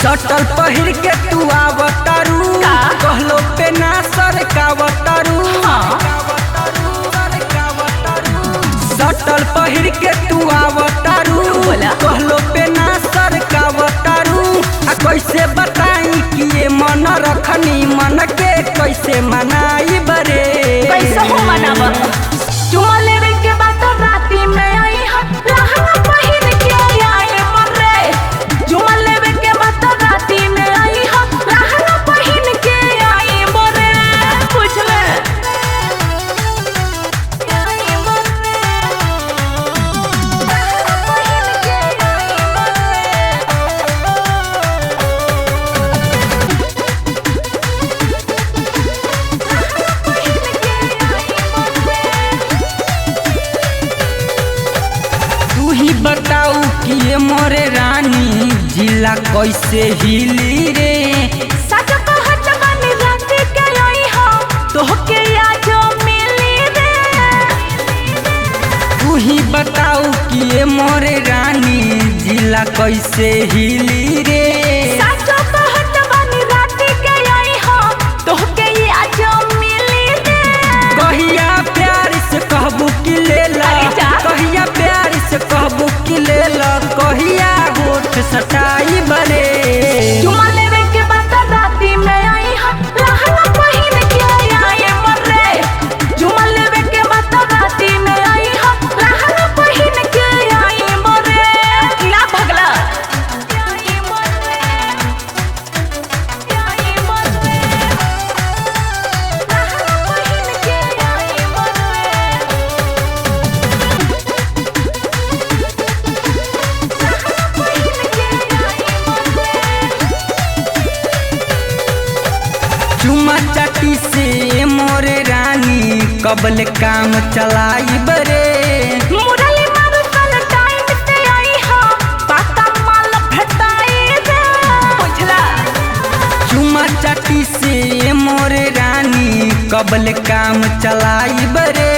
सटल पहिर के तू आवतारू कहलो पे ना सरकावतारू सटल पहिर के तू आवतारू कहलो पे ना सरकावतारू आ कैसे बताई कि ये मन रखनी मन के कैसे मनाई बरे कैसे हो मनावा चुमा लेवे के बात राती में आई लहंगा पहिर के आई मरे चुमा लेवे के बात राती में आई लहंगा पहिर के आई मरे पूछ ले आई मरे लहंगा पहिर के आई तू ही बताऊ कि ये मोरे रानी जिला कैसे हिली रे सच कहत बानी रात के आई तोहके आज मिली रे तू ही बताऊ कि ये मोरे रानी जिला कैसे हिली रे सच कहत बानी रात के आई तोहके आज मिली रे कहिया प्यार से कहबू कि ले ला अरे जा। कहिया प्यार से कहबू कि ले ला कहिया होठ सटाई बरे चुमा लेवे के बात राती में आई लहंगा पहिर के आई मरे चुमा लेवे के बात राती में आई लहंगा पहिर के आई मरे क्या भगला आई मरे आई मरे लहंगा पहिर के आई चुमा चाटी से मोरे रानी कबल काम चलाई बरे मुरली मारू कल टाइम से आई पाता माल भेटाई रे बुझला चुमा चाटी से मोरे रानी कबल काम चलाई बरे